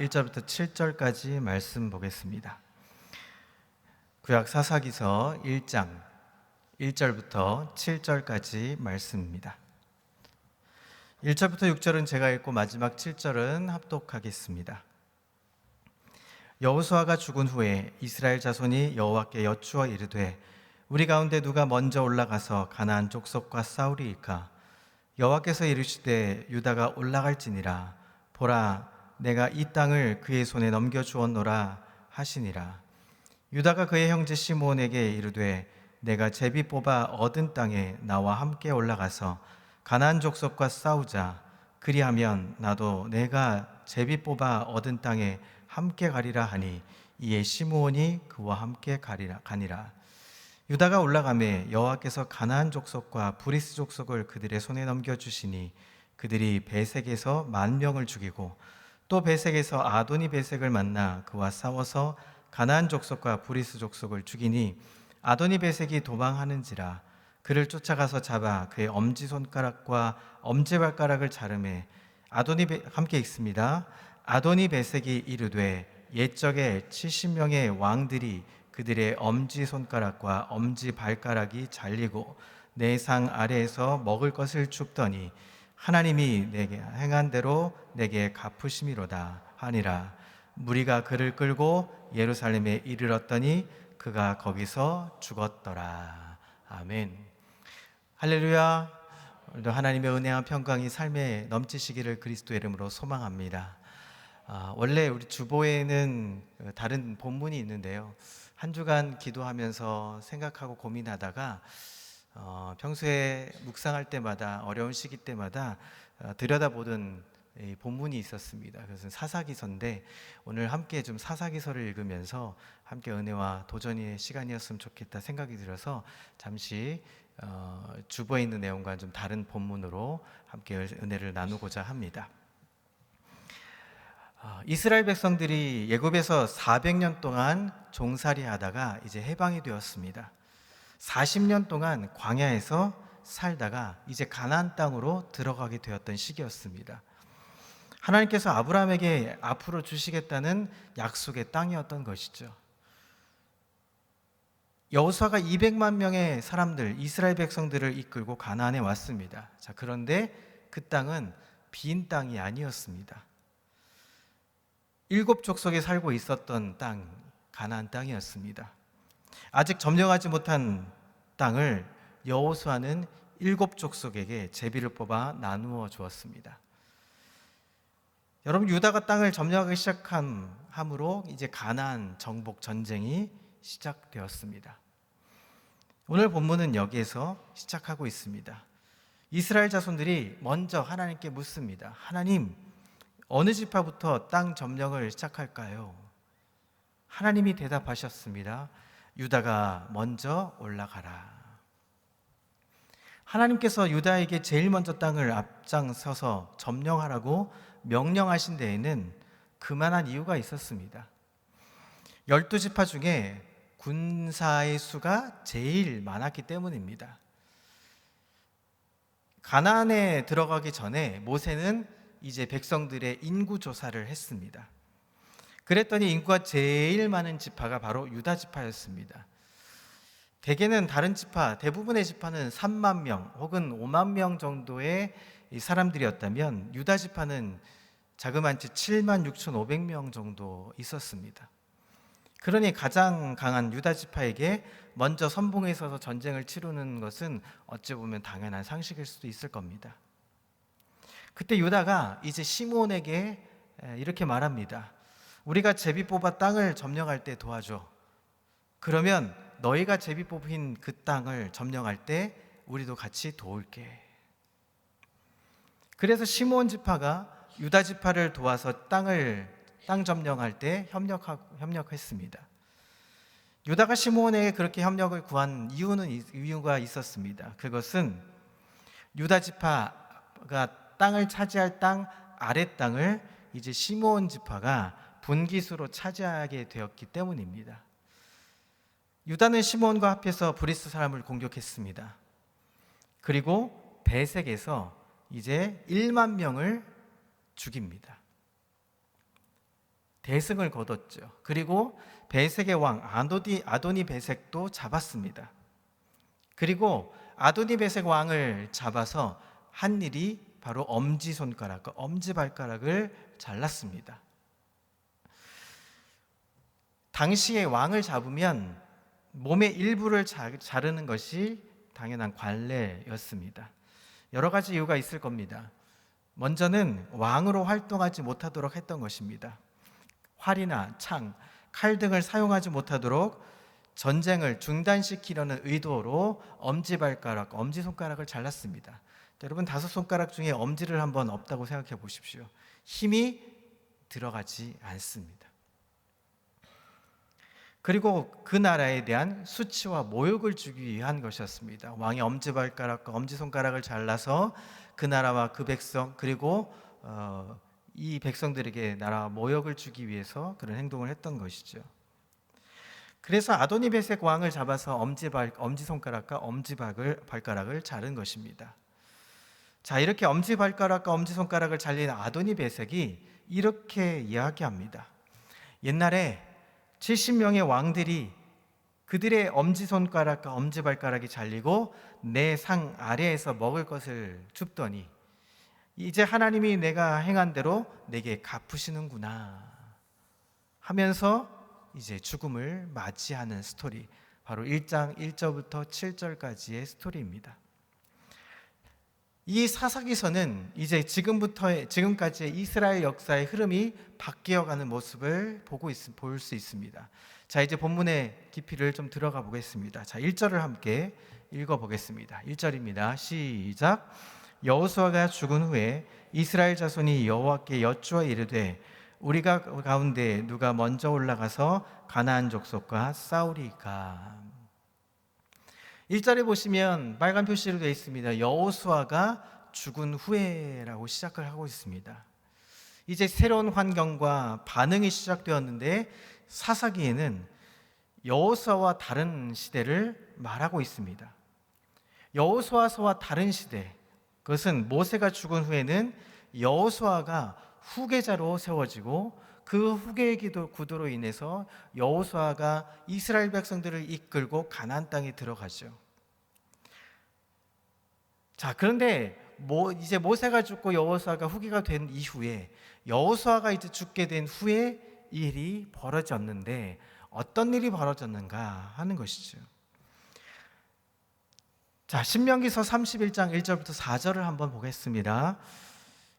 1절부터 7절까지 말씀 보겠습니다. 구약 사사기서 1장 1절부터 7절까지 말씀입니다. 1절부터 6절은 제가 읽고 마지막 7절은 합독하겠습니다. 여호수아가 죽은 후에 이스라엘 자손이 여호와께 여쭈어 이르되 우리 가운데 누가 먼저 올라가서 가나안 족속과 싸우리이까? 여호와께서 이르시되 유다가 올라갈지니라. 보라, 내가 이 땅을 그의 손에 넘겨주었노라 하시니라. 유다가 그의 형제 시므온에게 이르되 내가 제비 뽑아 얻은 땅에 나와 함께 올라가서 가나안 족속과 싸우자. 그리하면 나도 내가 제비 뽑아 얻은 땅에 함께 가리라 하니 이에 시므온이 그와 함께 가니라. 유다가 올라가매 여호와께서 가나안 족속과 브리스 족속을 그들의 손에 넘겨주시니 그들이 베색에서 10,000명을 죽이고 또 베색에서 아도니 베색을 만나 그와 싸워서 가나안 족속과 브리스 족속을 죽이니 아도니 베색이 도망하는지라. 그를 쫓아가서 잡아 그의 엄지손가락과 엄지발가락을 자르매 함께 읽습니다. 아도니 베색이 이르되 옛적에 70명의 왕들이 그들의 엄지손가락과 엄지발가락이 잘리고 내 상 아래에서 먹을 것을 줍더니 하나님이 내게 행한 대로 내게 갚으심이로다 하니라. 무리가 그를 끌고 예루살렘에 이르렀더니 그가 거기서 죽었더라. 아멘. 할렐루야. 오늘도 하나님의 은혜와 평강이 삶에 넘치시기를 그리스도의 이름으로 소망합니다. 원래 우리 주보에는 다른 본문이 있는데요, 한 주간 기도하면서 생각하고 고민하다가 평소에 묵상할 때마다 어려운 시기 때마다 들여다보던 본문이 있었습니다. 그것은 사사기서인데 오늘 함께 좀 사사기서를 읽으면서 함께 은혜와 도전의 시간이었으면 좋겠다 생각이 들어서 잠시 주보에 있는 내용과 좀 다른 본문으로 함께 은혜를 나누고자 합니다. 이스라엘 백성들이 애굽에서 400년 동안 종살이 하다가 이제 해방이 되었습니다. 40년 동안 광야에서 살다가 이제 가나안 땅으로 들어가게 되었던 시기였습니다. 하나님께서 아브라함에게 앞으로 주시겠다는 약속의 땅이었던 것이죠. 여호수아가 200만 명의 사람들, 이스라엘 백성들을 이끌고 가나안에 왔습니다. 그런데 그 땅은 빈 땅이 아니었습니다. 7 족속에 살고 있었던 땅, 가나안 땅이었습니다. 아직 점령하지 못한 땅을 여호수아는 7 족속에게 제비를 뽑아 나누어 주었습니다. 여러분, 유다가 땅을 점령하기 시작함으로 이제 가나안 정복 전쟁이 시작되었습니다. 오늘 본문은 여기에서 시작하고 있습니다. 이스라엘 자손들이 먼저 하나님께 묻습니다. 하나님, 어느 지파부터 땅 점령을 시작할까요? 하나님이 대답하셨습니다. 유다가 먼저 올라가라. 하나님께서 유다에게 제일 먼저 땅을 앞장서서 점령하라고 명령하신 데에는 그만한 이유가 있었습니다. 12지파 중에 군사의 수가 제일 많았기 때문입니다. 가나안에 들어가기 전에 모세는 이제 백성들의 인구 조사를 했습니다. 그랬더니 인구가 제일 많은 지파가 바로 유다 지파였습니다. 대개는 다른 지파, 대부분의 지파는 3만 명 혹은 5만 명 정도의 사람들이었다면 유다 지파는 자그마치 7만 6,500명 정도 있었습니다. 그러니 가장 강한 유다 지파에게 먼저 선봉에 서서 전쟁을 치르는 것은 어찌 보면 당연한 상식일 수도 있을 겁니다. 그때 유다가 이제 시므온에게 이렇게 말합니다. 우리가 제비 뽑아 땅을 점령할 때 도와줘. 그러면 너희가 제비 뽑힌 그 땅을 점령할 때 우리도 같이 도울게. 그래서 시므온 지파가 유다 지파를 도와서 땅 점령할 때 협력했습니다. 유다가 시므온에게 그렇게 협력을 구한 이유가 있었습니다. 그것은 유다 지파가 땅을 차지할 땅 아래 땅을 이제 시므온 지파가 분기수로 차지하게 되었기 때문입니다. 유다는 시므온과 합해서 브리스 사람을 공격했습니다. 그리고 베색에서 이제 1만 명을 죽입니다. 대승을 거뒀죠. 그리고 베색의 왕 아도니 베색도 잡았습니다. 그리고 아도니 베색 왕을 잡아서 한 일이 바로 엄지발가락을 잘랐습니다. 당시에 왕을 잡으면 몸의 일부를 자르는 것이 당연한 관례였습니다. 여러 가지 이유가 있을 겁니다. 먼저는 왕으로 활동하지 못하도록 했던 것입니다. 활이나 창, 칼 등을 사용하지 못하도록 전쟁을 중단시키려는 의도로 엄지손가락을 잘랐습니다. 여러분 5손가락 중에 엄지를 한번 없다고 생각해 보십시오. 힘이 들어가지 않습니다. 그리고 그 나라에 대한 수치와 모욕을 주기 위한 것이었습니다. 왕이 엄지발가락과 엄지손가락을 잘라서 그 나라와 그 백성 그리고 이 백성들에게 나라 모욕을 주기 위해서 그런 행동을 했던 것이죠. 그래서 아도니베색 왕을 잡아서 엄지손가락과 엄지발가락을 자른 것입니다. 자, 이렇게 엄지발가락과 엄지손가락을 잘린 아도니베색이 이렇게 이야기합니다. 옛날에 70명의 왕들이 그들의 엄지손가락과 엄지발가락이 잘리고 내 상 아래에서 먹을 것을 줍더니 이제 하나님이 내가 행한 대로 내게 갚으시는구나 하면서 이제 죽음을 맞이하는 스토리, 바로 1장 1절부터 7절까지의 스토리입니다. 이 사사기서는 이제 지금까지의 이스라엘 역사의 흐름이 바뀌어가는 모습을 볼 수 있습니다. 자, 이제 본문의 깊이를 좀 들어가 보겠습니다. 자, 1절을 함께 읽어보겠습니다. 1절입니다. 시작. 여호수아가 죽은 후에 이스라엘 자손이 여호와께 여쭈어 이르되 우리가 가운데 누가 먼저 올라가서 가나안 족속과 싸우리까. 1절에 보시면 빨간 표시로 되어 있습니다. 여호수아가 죽은 후에라고 시작을 하고 있습니다. 이제 새로운 환경과 반응이 시작되었는데 사사기에는 여호수아와 다른 시대를 말하고 있습니다. 여호수아서와 다른 시대, 그것은 모세가 죽은 후에는 여호수아가 후계자로 세워지고 그 후계의 구도로 인해서 여호수아가 이스라엘 백성들을 이끌고 가나안 땅에 들어가죠. 자, 그런데 이제 모세가 죽고 여호수아가 후계가 된 이후에 여호수아가 이제 죽게 된 후에 일이 벌어졌는데 어떤 일이 벌어졌는가 하는 것이죠. 자, 신명기서 31장 1절부터 4절을 한번 보겠습니다.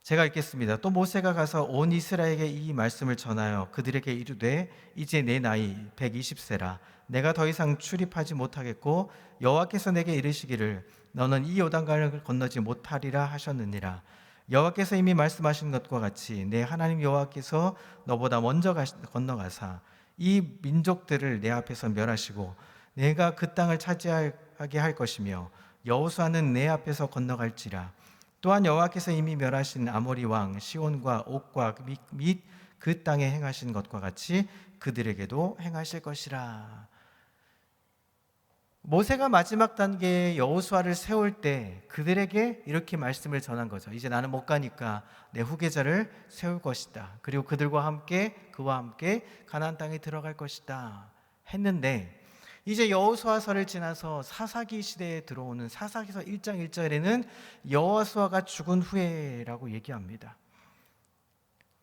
제가 읽겠습니다. 또 모세가 가서 온 이스라엘에게 이 말씀을 전하여 그들에게 이르되 이제 내 나이 120세라 내가 더 이상 출입하지 못하겠고 여호와께서 내게 이르시기를 너는 이 요단강을 건너지 못하리라 하셨느니라. 여호와께서 이미 말씀하신 것과 같이 내 하나님 여호와께서 너보다 먼저 건너가사 이 민족들을 내 앞에서 멸하시고 내가 그 땅을 차지하게 할 것이며 여호수아는 내 앞에서 건너갈지라. 또한 여호와께서 이미 멸하신 아모리 왕 시온과 옥과 및 그 땅에 행하신 것과 같이 그들에게도 행하실 것이라. 모세가 마지막 단계에 여호수아를 세울 때 그들에게 이렇게 말씀을 전한 거죠. 이제 나는 못 가니까 내 후계자를 세울 것이다. 그리고 그와 함께 가나안 땅에 들어갈 것이다 했는데 이제 여호수아서를 지나서 사사기 시대에 들어오는 사사기서 1장 1절에는 여호수아가 죽은 후에라고 얘기합니다.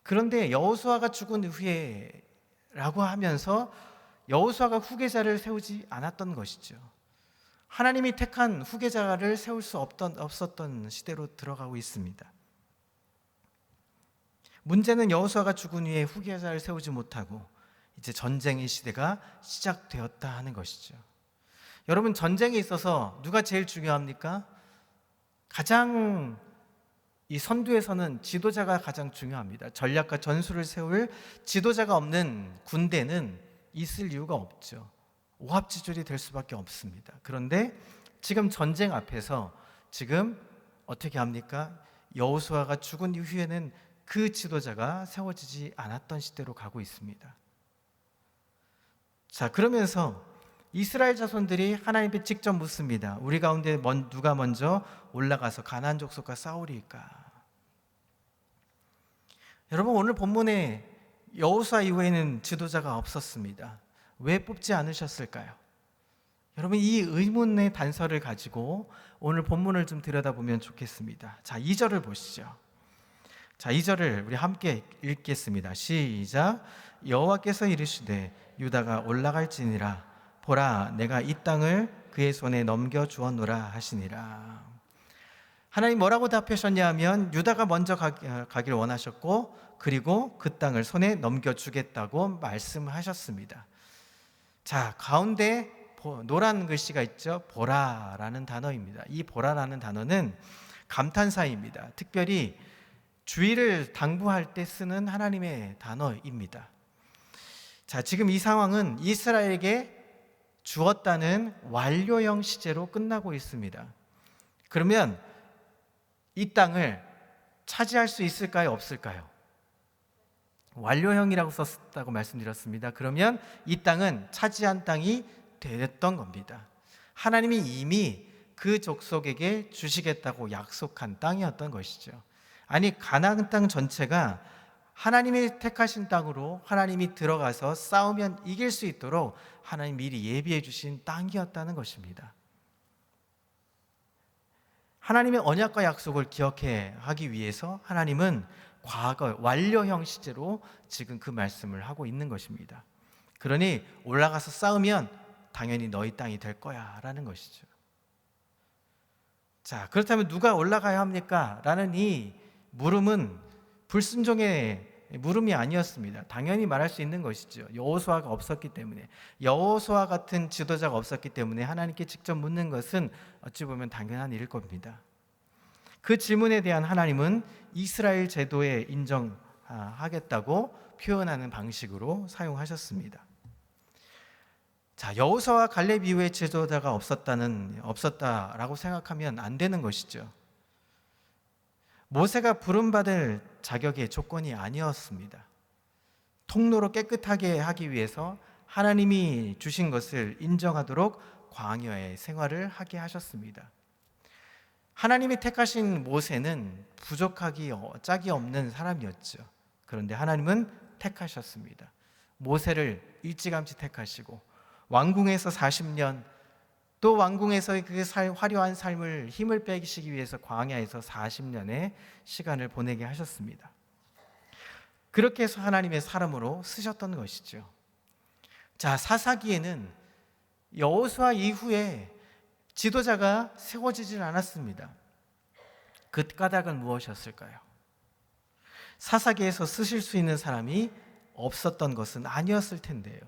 그런데 여호수아가 죽은 후에라고 하면서 여호수아가 후계자를 세우지 않았던 것이죠. 하나님이 택한 후계자를 세울 수 없었던 시대로 들어가고 있습니다. 문제는 여호수아가 죽은 후에 후계자를 세우지 못하고 이제 전쟁의 시대가 시작되었다 하는 것이죠. 여러분, 전쟁에 있어서 누가 제일 중요합니까? 가장 이 선두에서는 지도자가 가장 중요합니다. 전략과 전술을 세울 지도자가 없는 군대는 있을 이유가 없죠. 오합지졸이 될 수밖에 없습니다. 그런데 지금 전쟁 앞에서 지금 어떻게 합니까? 여호수아가 죽은 이후에는 그 지도자가 세워지지 않았던 시대로 가고 있습니다. 자, 그러면서 이스라엘 자손들이 하나님께 직접 묻습니다. 우리 가운데 누가 먼저 올라가서 가나안 족속과 싸우리까? 여러분, 오늘 본문에 여호수아 이후에는 지도자가 없었습니다. 왜 뽑지 않으셨을까요? 여러분, 이 의문의 단서를 가지고 오늘 본문을 좀 들여다보면 좋겠습니다. 자, 2절을 보시죠. 자, 2절을 우리 함께 읽겠습니다. 시작. 여호와께서 이르시되 유다가 올라갈지니라. 보라, 내가 이 땅을 그의 손에 넘겨 주었노라 하시니라. 하나님 뭐라고 답하셨냐 하면 유다가 먼저 가길 원하셨고, 그리고 그 땅을 손에 넘겨주겠다고 말씀하셨습니다. 자, 가운데 노란 글씨가 있죠. 보라라는 단어입니다. 이 보라라는 단어는 감탄사입니다. 특별히 주의를 당부할 때 쓰는 하나님의 단어입니다. 자, 지금 이 상황은 이스라엘에게 주었다는 완료형 시제로 끝나고 있습니다. 그러면 이 땅을 차지할 수 있을까요? 없을까요? 완료형이라고 썼다고 말씀드렸습니다. 그러면 이 땅은 차지한 땅이 됐던 겁니다. 하나님이 이미 그 족속에게 주시겠다고 약속한 땅이었던 것이죠. 아니, 가나안 땅 전체가 하나님이 택하신 땅으로 하나님이 들어가서 싸우면 이길 수 있도록 하나님 미리 예비해 주신 땅이었다는 것입니다. 하나님의 언약과 약속을 기억해 하기 위해서 하나님은 과거 완료형 시제로 지금 그 말씀을 하고 있는 것입니다. 그러니 올라가서 싸우면 당연히 너희 땅이 될 거야 라는 것이죠. 자, 그렇다면 누가 올라가야 합니까? 라는 이 물음은 불순종의 물음이 아니었습니다. 당연히 말할 수 있는 것이죠. 여호수아가 없었기 때문에, 여호수아 같은 지도자가 없었기 때문에 하나님께 직접 묻는 것은 어찌 보면 당연한 일일 겁니다. 그 질문에 대한 하나님은 이스라엘 제도에 인정하겠다고 표현하는 방식으로 사용하셨습니다. 자, 여호수아와 갈렙 이후에 지도자가 없었다라고 생각하면 안 되는 것이죠. 모세가 부름받을 자격의 조건이 아니었습니다. 통로로 깨끗하게 하기 위해서 하나님이 주신 것을 인정하도록 광야의 생활을 하게 하셨습니다. 하나님이 택하신 모세는 부족하기 짝이 없는 사람이었죠. 그런데 하나님은 택하셨습니다. 모세를 일찌감치 택하시고 왕궁에서 40년, 또 왕궁에서의 그 화려한 삶을 힘을 빼시기 위해서 광야에서 40년의 시간을 보내게 하셨습니다. 그렇게 해서 하나님의 사람으로 쓰셨던 것이죠. 자, 사사기에는 여호수아 이후에 지도자가 세워지질 않았습니다. 그 까닭은 무엇이었을까요? 사사기에서 쓰실 수 있는 사람이 없었던 것은 아니었을 텐데요.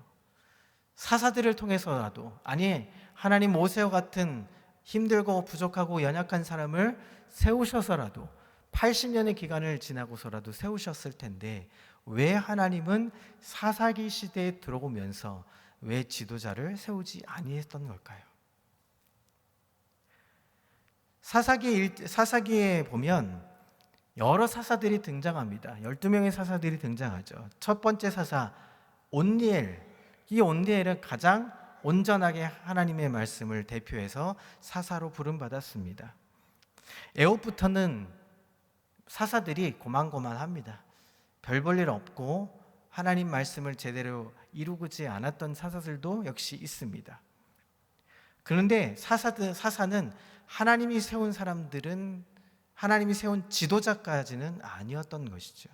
사사들을 통해서라도, 아니 하나님 모세와 같은 힘들고 부족하고 연약한 사람을 세우셔서라도 80년의 기간을 지나고서라도 세우셨을 텐데, 왜 하나님은 사사기 시대에 들어오면서 왜 지도자를 세우지 아니했던 걸까요? 사사기에 보면 여러 사사들이 등장합니다. 12명의 사사들이 등장하죠. 첫 번째 사사 온니엘, 이 온니엘은 가장 온전하게 하나님의 말씀을 대표해서 사사로 부름받았습니다. 애굽부터는 사사들이 고만고만합니다. 별 볼 일 없고 하나님 말씀을 제대로 이루지 않았던 사사들도 역시 있습니다. 그런데 사사는 하나님이 세운 사람들은, 하나님이 세운 지도자까지는 아니었던 것이죠.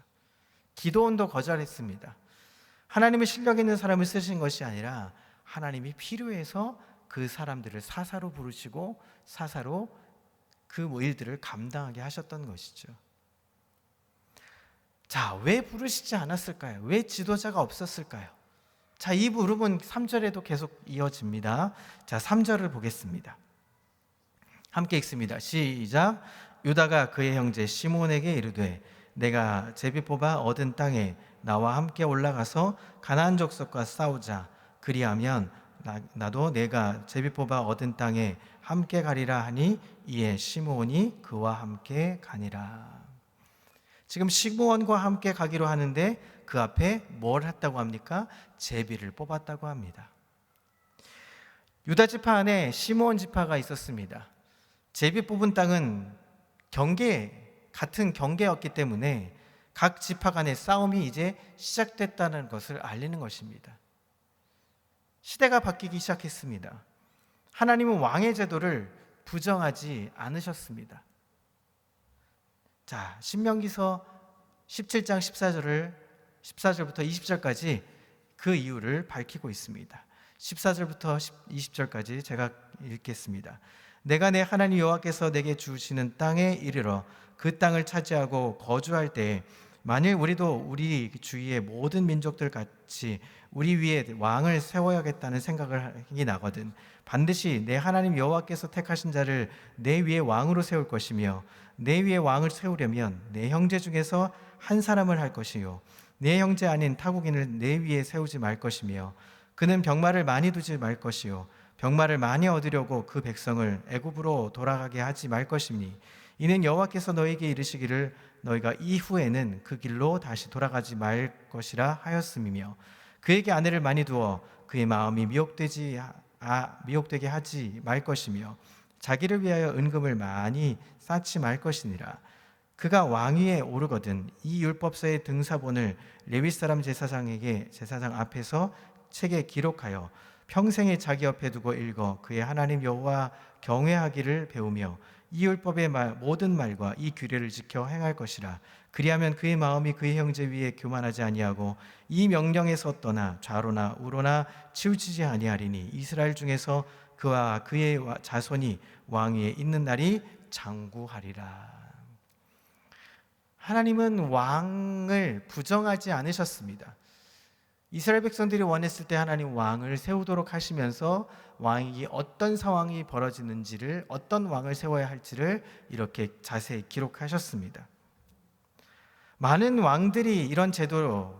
기드온도 거절했습니다. 하나님의 실력 있는 사람을 쓰신 것이 아니라 하나님이 필요해서 그 사람들을 사사로 부르시고 사사로 그 일들을 감당하게 하셨던 것이죠. 자, 왜 부르시지 않았을까요? 왜 지도자가 없었을까요? 자, 이 부름은 3절에도 계속 이어집니다. 자, 3절을 보겠습니다. 함께 읽습니다. 시작. 유다가 그의 형제 시몬에게 이르되 내가 제비 뽑아 얻은 땅에 나와 함께 올라가서 가나안 족속과 싸우자. 그리하면 나도 내가 제비 뽑아 얻은 땅에 함께 가리라 하니 이에 시므온이 그와 함께 가니라. 지금 시므온과 함께 가기로 하는데 그 앞에 뭘 했다고 합니까? 제비를 뽑았다고 합니다. 유다 지파 안에 시므온 지파가 있었습니다. 제비 뽑은 땅은 같은 경계였기 때문에 각 지파 간의 싸움이 이제 시작됐다는 것을 알리는 것입니다. 시대가 바뀌기 시작했습니다. 하나님은 왕의 제도를 부정하지 않으셨습니다. 자, 신명기서 17장 14절부터 20절까지 그 이유를 밝히고 있습니다. 14절부터 20절까지 제가 읽겠습니다. 내가 내 하나님 여호와께서 내게 주시는 땅에 이르러 그 땅을 차지하고 거주할 때에 만일 우리도 우리 주위의 모든 민족들 같이 우리 위에 왕을 세워야겠다는 생각이 나거든 반드시 내 하나님 여호와께서 택하신 자를 내 위에 왕으로 세울 것이며 내 위에 왕을 세우려면 내 형제 중에서 한 사람을 할 것이요 내 형제 아닌 타국인을 내 위에 세우지 말 것이며 그는 병마를 많이 두지 말 것이요 병마를 많이 얻으려고 그 백성을 애굽으로 돌아가게 하지 말 것이니 이는 여호와께서 너에게 이르시기를 너희가 이후에는 그 길로 다시 돌아가지 말 것이라 하였음이며 그에게 아내를 많이 두어 그의 마음이 미혹되게 하지 말 것이며 자기를 위하여 은금을 많이 쌓지 말 것이니라. 그가 왕위에 오르거든 이 율법서의 등사본을 레위 사람 제사장 앞에서 책에 기록하여 평생에 자기 옆에 두고 읽어 그의 하나님 여호와 경외하기를 배우며 이 율법의 모든 말과 이 규례를 지켜 행할 것이라. 그리하면 그의 마음이 그의 형제 위에 교만하지 아니하고 이 명령에서 떠나 좌로나 우로나 치우치지 아니하리니 이스라엘 중에서 그와 그의 자손이 왕위에 있는 날이 장구하리라. 하나님은 왕을 부정하지 않으셨습니다. 이스라엘 백성들이 원했을 때 하나님 왕을 세우도록 하시면서 왕이 어떤 상황이 벌어지는지를 어떤 왕을 세워야 할지를 이렇게 자세히 기록하셨습니다. 많은 왕들이 이런 제도로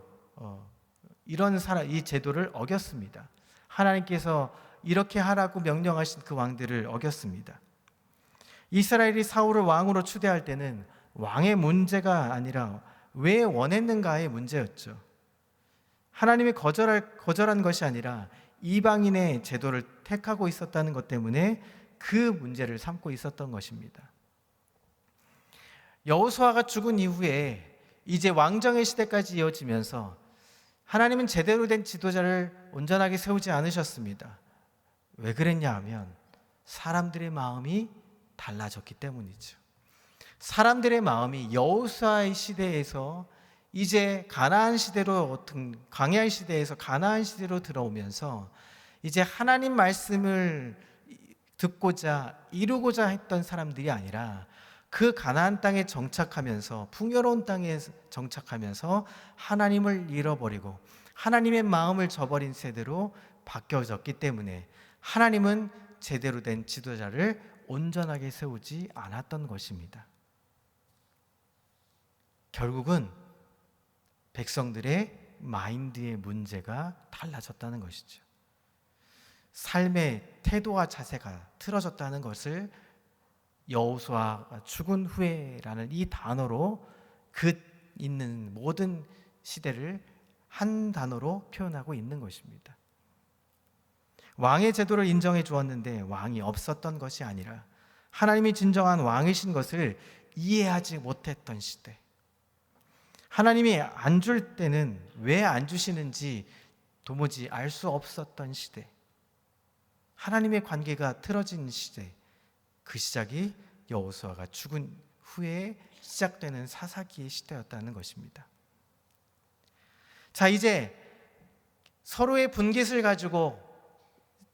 이 제도를 어겼습니다. 하나님께서 이렇게 하라고 명령하신 그 왕들을 어겼습니다. 이스라엘이 사울을 왕으로 추대할 때는 왕의 문제가 아니라 왜 원했는가의 문제였죠. 하나님이 거절한 것이 아니라 이방인의 제도를 택하고 있었다는 것 때문에 그 문제를 삼고 있었던 것입니다. 여호수아가 죽은 이후에 이제 왕정의 시대까지 이어지면서 하나님은 제대로 된 지도자를 온전하게 세우지 않으셨습니다. 왜 그랬냐 하면 사람들의 마음이 달라졌기 때문이죠. 사람들의 마음이 여호수아의 시대에서 이제 광야의 시대에서 가나안 시대로 들어오면서 이제 하나님 말씀을 듣고자 이루고자 했던 사람들이 아니라 그 가나안 땅에 정착하면서 풍요로운 땅에 정착하면서 하나님을 잃어버리고 하나님의 마음을 저버린 세대로 바뀌어졌기 때문에 하나님은 제대로 된 지도자를 온전하게 세우지 않았던 것입니다. 결국은 백성들의 마인드의 문제가 달라졌다는 것이죠. 삶의 태도와 자세가 틀어졌다는 것을 여호수아가 죽은 후에라는 이 단어로 그 있는 모든 시대를 한 단어로 표현하고 있는 것입니다. 왕의 제도를 인정해 주었는데 왕이 없었던 것이 아니라 하나님이 진정한 왕이신 것을 이해하지 못했던 시대. 하나님이 안 줄 때는 왜 안 주시는지 도무지 알 수 없었던 시대. 하나님의 관계가 틀어진 시대. 그 시작이 여호수아가 죽은 후에 시작되는 사사기의 시대였다는 것입니다. 자, 이제 서로의 분깃을 가지고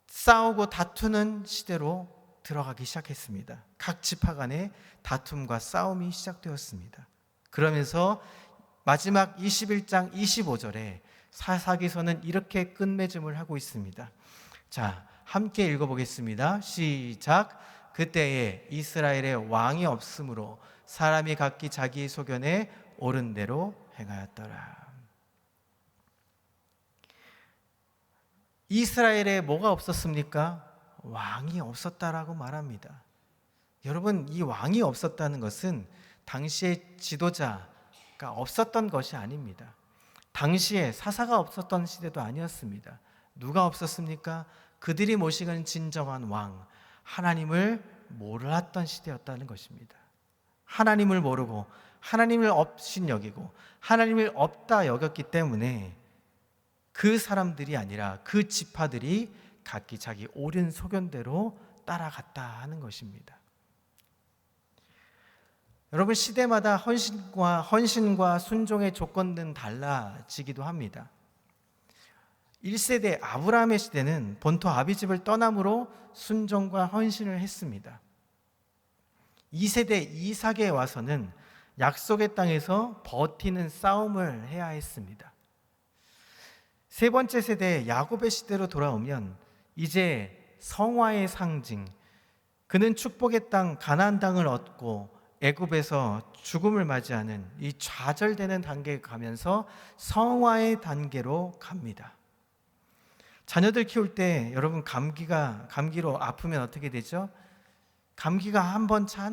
싸우고 다투는 시대로 들어가기 시작했습니다. 각 지파 간의 다툼과 싸움이 시작되었습니다. 그러면서 마지막 21장 25절에 사사기서는 이렇게 끝맺음을 하고 있습니다. 자, 함께 읽어보겠습니다. 시작. 그때에 이스라엘의 왕이 없으므로 사람이 각기 자기 소견에 옳은 대로 행하였더라. 이스라엘에 뭐가 없었습니까? 왕이 없었다라고 말합니다. 여러분, 이 왕이 없었다는 것은 당시의 지도자가 없었던 것이 아닙니다. 당시에 사사가 없었던 시대도 아니었습니다. 누가 없었습니까? 그들이 모시는 진정한 왕, 하나님을 몰랐던 시대였다는 것입니다. 하나님을 모르고 하나님을 없인 여기고 하나님을 없다 여겼기 때문에 그 사람들이 아니라 그 지파들이 각기 자기 옳은 소견대로 따라갔다 하는 것입니다. 여러분, 시대마다 헌신과 순종의 조건은 달라지기도 합니다. 1세대 아브라함의 시대는 본토 아비집을 떠남으로 순종과 헌신을 했습니다. 2세대 이삭에 와서는 약속의 땅에서 버티는 싸움을 해야 했습니다. 세 번째 세대 야곱의 시대로 돌아오면 이제 성화의 상징, 그는 축복의 땅 가나안 땅을 얻고 애굽에서 죽음을 맞이하는 이 좌절되는 단계에 가면서 성화의 단계로 갑니다. 자녀들 키울 때 여러분 감기로 아프면 어떻게 되죠? 감기가 한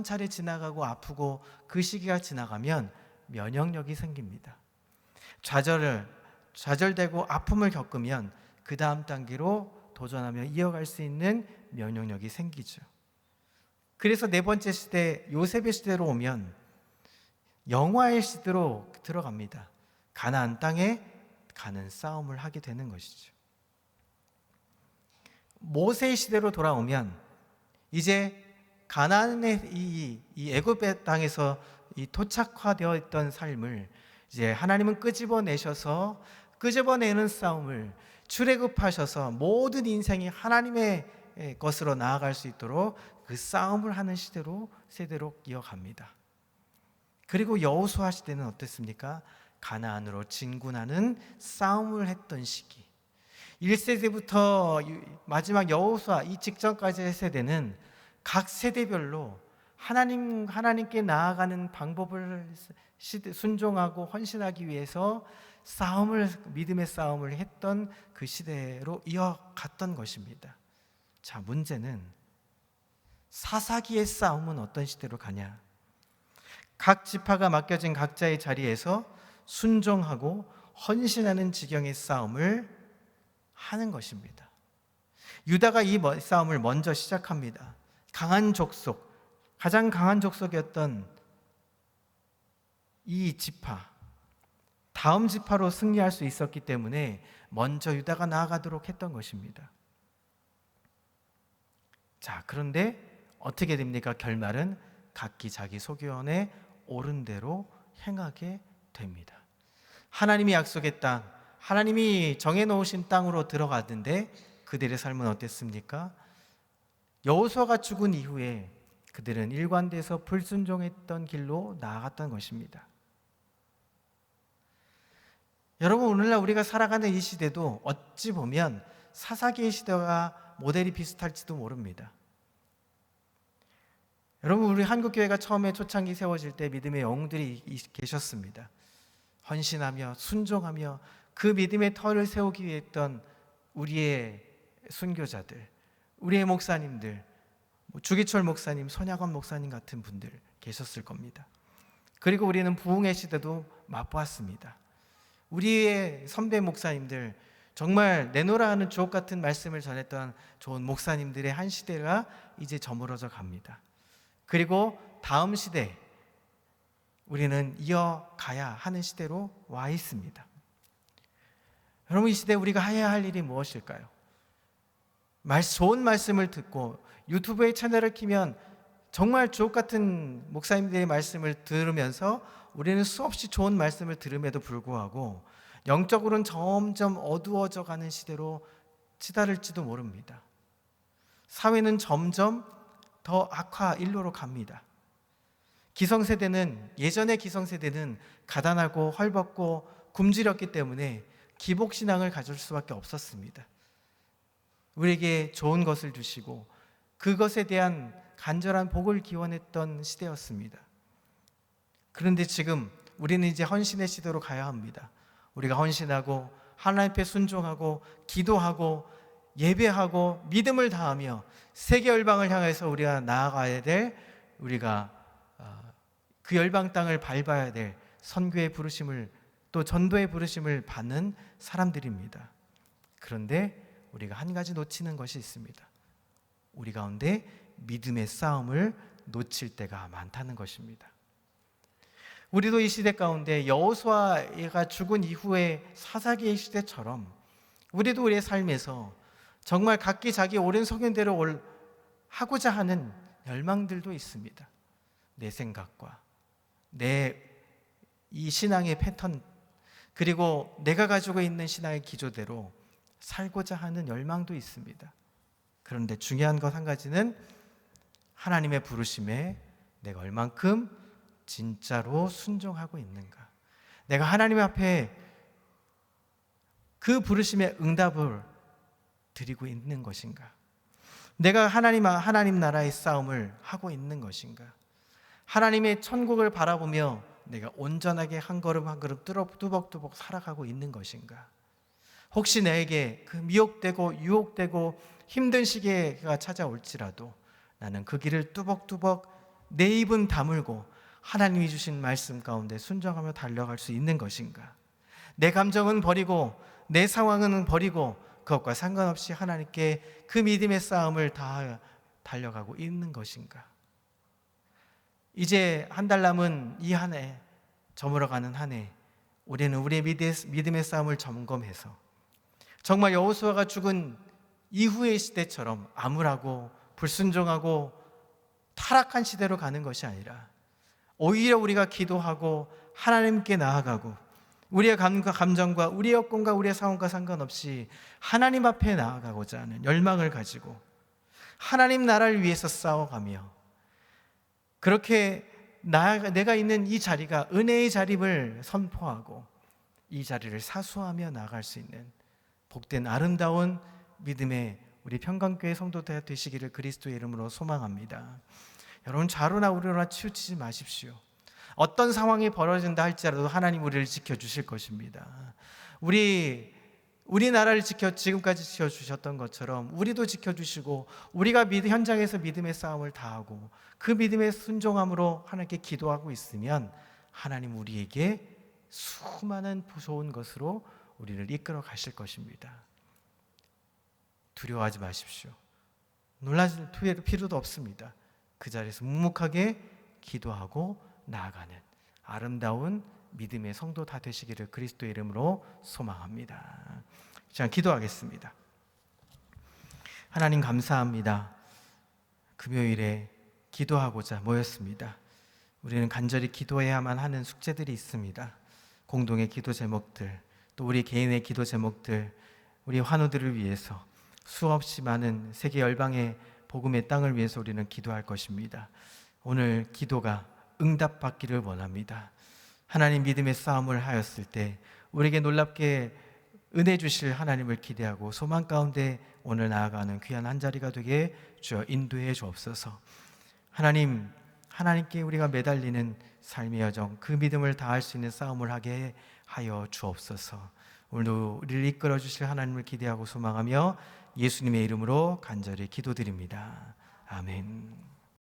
차례 지나가고 아프고 그 시기가 지나가면 면역력이 생깁니다. 좌절되고 아픔을 겪으면 그 다음 단계로 도전하며 이어갈 수 있는 면역력이 생기죠. 그래서 네 번째 시대 요셉의 시대로 오면 영화의 시대로 들어갑니다. 가나안 땅에 가는 싸움을 하게 되는 것이죠. 모세의 시대로 돌아오면 이제 가나안의 이 애굽의 땅에서 이 토착화되어 있던 삶을 이제 하나님은 끄집어내는 싸움을 출애굽하셔서 모든 인생이 하나님의 것으로 나아갈 수 있도록 그 싸움을 하는 세대로 이어갑니다. 그리고 여호수아 시대는 어땠습니까? 가나안으로 진군하는 싸움을 했던 시기. 1세대부터 마지막 여호수아 이 직전까지의 세대는 각 세대별로 하나님께 나아가는 방법을 순종하고 헌신하기 위해서 믿음의 싸움을 했던 그 시대로 이어갔던 것입니다. 자, 문제는 사사기의 싸움은 어떤 시대로 가냐? 각 지파가 맡겨진 각자의 자리에서 순종하고 헌신하는 지경의 싸움을 하는 것입니다. 유다가 이 싸움을 먼저 시작합니다. 가장 강한 족속이었던 이 지파, 다음 지파로 승리할 수 있었기 때문에 먼저 유다가 나아가도록 했던 것입니다. 자, 그런데 어떻게 됩니까? 결말은 각기 자기 소견에 옳은 대로 행하게 됩니다. 하나님이 약속의 땅, 하나님이 정해놓으신 땅으로 들어가는데 그들의 삶은 어땠습니까? 여호수아가 죽은 이후에 그들은 일관돼서 불순종했던 길로 나아갔던 것입니다. 여러분, 오늘날 우리가 살아가는 이 시대도 어찌 보면 사사기의 시대와 모델이 비슷할지도 모릅니다. 여러분, 우리 한국교회가 처음에 초창기 세워질 때 믿음의 영웅들이 계셨습니다. 헌신하며 순종하며 그 믿음의 터를 세우기 위해 했던 우리의 순교자들, 우리의 목사님들, 주기철 목사님, 손야관 목사님 같은 분들 계셨을 겁니다. 그리고 우리는 부흥의 시대도 맛보았습니다. 우리의 선배 목사님들, 정말 내노라 하는 주옥 같은 말씀을 전했던 좋은 목사님들의 한 시대가 이제 저물어져 갑니다. 그리고 다음 시대, 우리는 이어가야 하는 시대로 와 있습니다. 여러분, 이 시대에 우리가 해야 할 일이 무엇일까요? 좋은 말씀을 듣고 유튜브의 채널을 키면 정말 주옥 같은 목사님들의 말씀을 들으면서 우리는 수없이 좋은 말씀을 들음에도 불구하고 영적으로는 점점 어두워져 가는 시대로 치달을지도 모릅니다. 사회는 점점 더 일로로 갑니다. 예전의 기성세대는 가난하고 헐벗고 굶주렸기 때문에 기복신앙을 가질 수밖에 없었습니다. 우리에게 좋은 것을 주시고 그것에 대한 간절한 복을 기원했던 시대였습니다. 그런데 지금 우리는 이제 헌신의 시대로 가야 합니다. 우리가 헌신하고 하나님 앞에 순종하고 기도하고 예배하고 믿음을 다하며 세계 열방을 향해서 우리가 나아가야 될, 우리가 그 열방 땅을 밟아야 될 선교의 부르심을, 또 전도의 부르심을 받는 사람들입니다. 그런데 우리가 한 가지 놓치는 것이 있습니다. 우리 가운데 믿음의 싸움을 놓칠 때가 많다는 것입니다. 우리도 이 시대 가운데 여호수아가 죽은 이후의 사사기의 시대처럼 우리도 우리의 삶에서 정말 각기 자기 옳은 소견대로 하고자 하는 열망들도 있습니다. 내 생각과 내 이 신앙의 패턴, 그리고 내가 가지고 있는 신앙의 기조대로 살고자 하는 열망도 있습니다. 그런데 중요한 것 한 가지는 하나님의 부르심에 내가 얼만큼 진짜로 순종하고 있는가, 내가 하나님 앞에 그 부르심의 응답을 드리고 있는 것인가, 내가 하나님 나라의 싸움을 하고 있는 것인가, 하나님의 천국을 바라보며 내가 온전하게 한 걸음 한 걸음 뚜벅뚜벅 살아가고 있는 것인가. 혹시 나에게 그 미혹되고 유혹되고 힘든 시기가 찾아올지라도 나는 그 길을 뚜벅뚜벅 내 입은 다물고 하나님이 주신 말씀 가운데 순종하며 달려갈 수 있는 것인가. 내 감정은 버리고 내 상황은 버리고 그것과 상관없이 하나님께 그 믿음의 싸움을 다 달려가고 있는 것인가. 이제 한 달 남은 이 한 해, 저물어가는 한 해, 우리는 우리의 믿음의 싸움을 점검해서 정말 여호수아가 죽은 이후의 시대처럼 암울하고 불순종하고 타락한 시대로 가는 것이 아니라 오히려 우리가 기도하고 하나님께 나아가고 우리의 감정과 우리의 여건과 우리의 상황과 상관없이 하나님 앞에 나아가고자 하는 열망을 가지고 하나님 나라를 위해서 싸워가며, 그렇게 내가 있는 이 자리가 은혜의 자리를 선포하고 이 자리를 사수하며 나아갈 수 있는 복된 아름다운 믿음의 우리 평강교회 성도들 되시기를 그리스도의 이름으로 소망합니다. 여러분, 좌로나 우로나 치우치지 마십시오. 어떤 상황이 벌어진다 할지라도 하나님 우리를 지켜주실 것입니다. 우리나라를 지금까지 지켜주셨던 것처럼 우리도 지켜주시고, 우리가 현장에서 믿음의 싸움을 다하고 그 믿음의 순종함으로 하나님께 기도하고 있으면 하나님 우리에게 수많은 좋은 것으로 우리를 이끌어 가실 것입니다. 두려워하지 마십시오. 놀라실 필요도 없습니다. 그 자리에서 묵묵하게 기도하고 나아가는 아름다운 믿음의 성도 다 되시기를 그리스도의 이름으로 소망합니다. 자, 기도하겠습니다. 하나님 감사합니다. 금요일에 기도하고자 모였습니다. 우리는 간절히 기도해야만 하는 숙제들이 있습니다. 공동의 기도 제목들, 또 우리 개인의 기도 제목들, 우리 환우들을 위해서, 수없이 많은 세계 열방의 복음의 땅을 위해서 우리는 기도할 것입니다. 오늘 기도가 응답받기를 원합니다. 하나님 믿음의 싸움을 하였을 때 우리에게 놀랍게 은혜 주실 하나님을 기대하고 소망 가운데 오늘 나아가는 귀한 한 자리가 되게 주여 인도해 주옵소서. 하나님께 우리가 매달리는 삶의 여정, 그 믿음을 다할 수 있는 싸움을 하게 하여 주옵소서. 오늘도 우리를 이끌어 주실 하나님을 기대하고 소망하며 예수님의 이름으로 간절히 기도드립니다. 아멘.